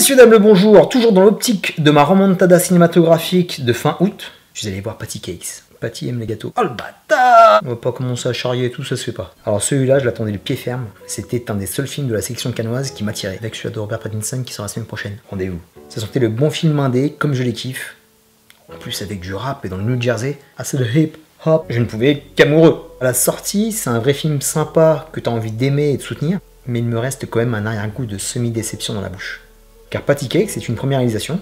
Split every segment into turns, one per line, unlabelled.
Messieurs, dames, le bonjour, toujours dans l'optique de ma remontada cinématographique de fin août, je suis allé voir Patty Cakes. Patty aime les gâteaux. Oh le bâtard! On va pas commencer à charrier et tout, ça se fait pas. Alors celui-là, je l'attendais le pied ferme. C'était un des seuls films de la section cannoise qui m'attirait. Avec celui de Robert Pattinson qui sort la semaine prochaine. Rendez-vous. Ça sentait le bon film indé, comme je les kiffe. En plus avec du rap et dans le New Jersey. Ah c'est le hip hop. Je ne pouvais qu'amoureux. À la sortie, c'est un vrai film sympa que t'as envie d'aimer et de soutenir. Mais il me reste quand même un arrière-goût de semi-déception dans la bouche. Car Patty Cakes, c'est une première réalisation.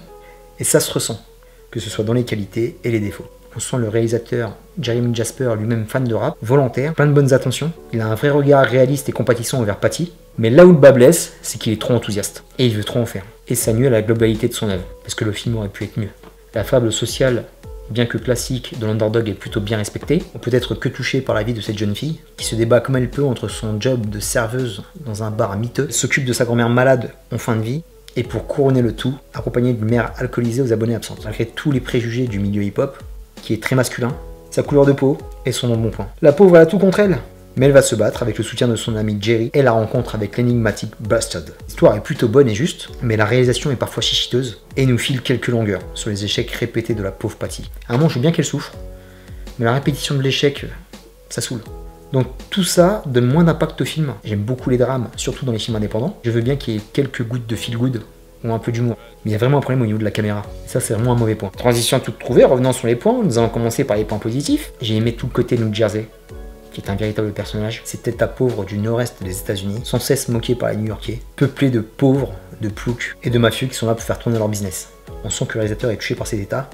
Et ça se ressent. Que ce soit dans les qualités et les défauts. On sent le réalisateur Jeremy Jasper, lui-même fan de rap, volontaire, plein de bonnes attentions. Il a un vrai regard réaliste et compatissant envers Patty. Mais là où le bas blesse, c'est qu'il est trop enthousiaste. Et il veut trop en faire. Et ça nuit à la globalité de son œuvre. Parce que le film aurait pu être mieux. La fable sociale, bien que classique, de l'underdog est plutôt bien respectée. On peut être que touché par la vie de cette jeune fille, qui se débat comme elle peut entre son job de serveuse dans un bar miteux, s'occupe de sa grand-mère malade en fin de vie, et pour couronner le tout, accompagnée d'une mère alcoolisée aux abonnés absentes. Malgré tous les préjugés du milieu hip-hop, qui est très masculin, sa couleur de peau et son embonpoint. La pauvre elle a tout contre elle, mais elle va se battre avec le soutien de son ami Jerry et la rencontre avec l'énigmatique Busted. L'histoire est plutôt bonne et juste, mais la réalisation est parfois chichiteuse et nous file quelques longueurs sur les échecs répétés de la pauvre Patty. À un moment, je veux bien qu'elle souffre, mais la répétition de l'échec, ça saoule. Donc tout ça donne moins d'impact au film. J'aime beaucoup les drames, surtout dans les films indépendants. Je veux bien qu'il y ait quelques gouttes de feel good ou un peu d'humour. Mais il y a vraiment un problème au niveau de la caméra. Et ça, c'est vraiment un mauvais point. Transition toute trouvée, revenons sur les points. Nous allons commencer par les points positifs. J'ai aimé tout le côté New Jersey, qui est un véritable personnage. C'est tête à pauvre du nord-est des États-Unis, sans cesse moqué par les New-Yorkais, peuplé de pauvres, de ploucs et de mafieux qui sont là pour faire tourner leur business. On sent que le réalisateur est touché par cet état,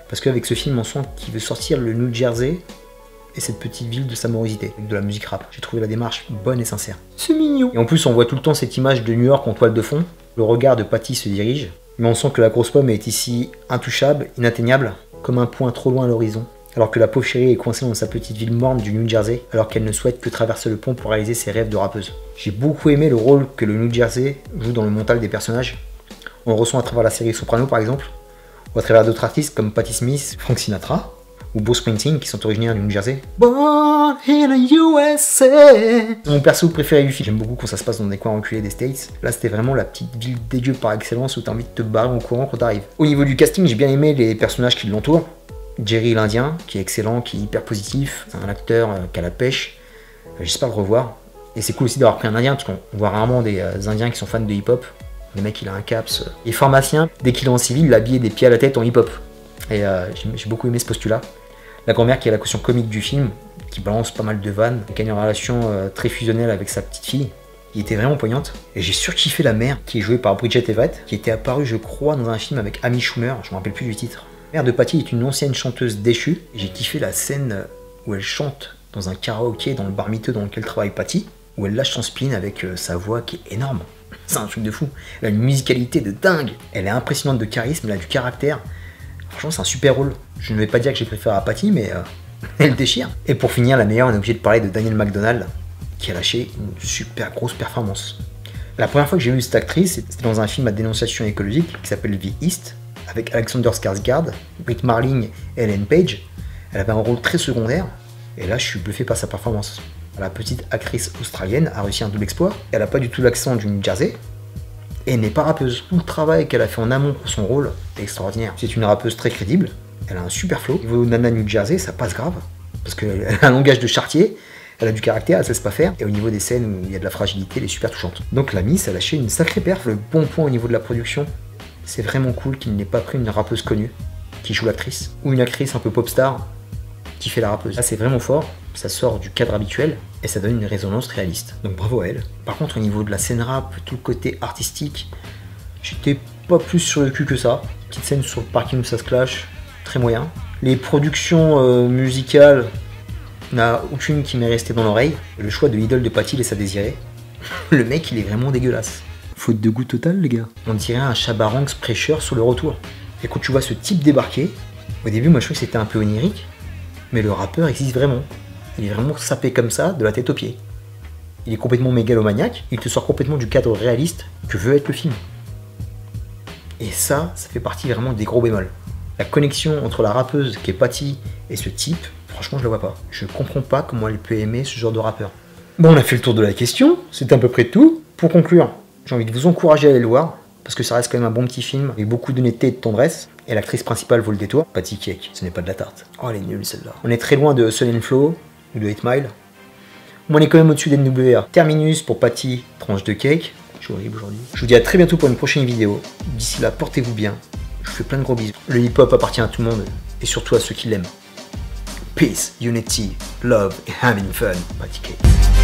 parce qu'avec ce film, on sent qu'il veut sortir le New Jersey et cette petite ville de sa morosité, avec de la musique rap. J'ai trouvé la démarche bonne et sincère. C'est mignon. Et en plus, on voit tout le temps cette image de New York en toile de fond. Le regard de Patty se dirige, mais on sent que la grosse pomme est ici intouchable, inatteignable, comme un point trop loin à l'horizon. Alors que la pauvre chérie est coincée dans sa petite ville morne du New Jersey, alors qu'elle ne souhaite que traverser le pont pour réaliser ses rêves de rappeuse. J'ai beaucoup aimé le rôle que le New Jersey joue dans le mental des personnages. On le ressent à travers la série Soprano par exemple, ou à travers d'autres artistes comme Patti Smith, Frank Sinatra, ou Bruce Springsteen qui sont originaires du New Jersey. Born in the USA. Mon perso préféré du film. J'aime beaucoup quand ça se passe dans des coins reculés des States. Là, c'était vraiment la petite ville dégueu par excellence où t'as envie de te barrer en courant quand t'arrives. Au niveau du casting, j'ai bien aimé les personnages qui l'entourent. Jerry l'Indien, qui est excellent, qui est hyper positif. C'est un acteur qui a la pêche. J'espère le revoir. Et c'est cool aussi d'avoir pris un Indien, parce qu'on voit rarement des Indiens qui sont fans de hip-hop. Le mec, il a un caps. Il est pharmacien. Dès qu'il est en civil, il est habillé des pieds à la tête en hip-hop. Et j'ai beaucoup aimé ce postulat. La grand-mère qui est la caution comique du film, qui balance pas mal de vannes, qui a une relation très fusionnelle avec sa petite fille, qui était vraiment poignante. Et j'ai surkiffé la mère, qui est jouée par Bridget Everett, qui était apparue, je crois, dans un film avec Amy Schumer, je me rappelle plus du titre. La mère de Patty est une ancienne chanteuse déchue. J'ai kiffé la scène où elle chante dans un karaoké dans le bar miteux dans lequel travaille Patty, où elle lâche son spleen avec sa voix qui est énorme. C'est un truc de fou. Elle a une musicalité de dingue. Elle est impressionnante de charisme, elle a du caractère. Franchement, c'est un super rôle. Je ne vais pas dire que j'ai préféré à Patty, mais elle déchire. Et pour finir, la meilleure, on est obligé de parler de Danielle McDonald, qui a lâché une super grosse performance. La première fois que j'ai vu cette actrice, c'était dans un film à dénonciation écologique qui s'appelle The East, avec Alexander Skarsgård, Brit Marling et Ellen Page. Elle avait un rôle très secondaire, et là, je suis bluffé par sa performance. La petite actrice australienne a réussi un double exploit. Elle n'a pas du tout l'accent du New Jersey, et elle n'est pas rappeuse. Tout le travail qu'elle a fait en amont pour son rôle est extraordinaire. C'est une rappeuse très crédible, elle a un super flow. Au niveau Nana New Jersey, ça passe grave, parce qu'elle a un langage de chartier, elle a du caractère, elle sait pas faire, et au niveau des scènes où il y a de la fragilité, elle est super touchante. Donc la Miss a lâché une sacrée perf. Le bon point au niveau de la production, c'est vraiment cool qu'il n'ait pas pris une rappeuse connue, qui joue l'actrice, ou une actrice un peu pop star, qui fait la rappeuse. Là c'est vraiment fort, ça sort du cadre habituel, et ça donne une résonance réaliste. Donc bravo à elle. Par contre au niveau de la scène rap, tout le côté artistique, j'étais pas plus sur le cul que ça. Petite scène sur le parking où ça se clash, très moyen. Les productions musicales, il n'y en a aucune qui m'est restée dans l'oreille. Le choix de l'idole de Patty laisse à désirer. Le mec il est vraiment dégueulasse. Faute de goût total les gars. On dirait un Chabarangs prêcheur sur le retour. Et quand tu vois ce type débarquer, au début moi je trouvais que c'était un peu onirique, mais le rappeur existe vraiment. Il est vraiment sapé comme ça, de la tête aux pieds. Il est complètement mégalomaniaque, il te sort complètement du cadre réaliste que veut être le film. Et ça fait partie vraiment des gros bémols. La connexion entre la rappeuse qui est Patty et ce type, franchement je la vois pas. Je comprends pas comment elle peut aimer ce genre de rappeur. Bon, on a fait le tour de la question, c'est à peu près tout. Pour conclure, j'ai envie de vous encourager à aller le voir. parce que ça reste quand même un bon petit film, avec beaucoup d'honnêteté et de tendresse, et l'actrice principale vaut le détour. Patty Cake, ce n'est pas de la tarte. Oh, elle est nulle celle-là. On est très loin de Hustle and Flow, ou de 8 Mile. Mais on est quand même au-dessus des NWA. Terminus pour Patty, tranche de cake. Je suis horrible aujourd'hui. Je vous dis à très bientôt pour une prochaine vidéo. D'ici là, portez-vous bien. Je vous fais plein de gros bisous. Le hip-hop appartient à tout le monde, et surtout à ceux qui l'aiment. Peace, unity, love and having fun. Patty Cake.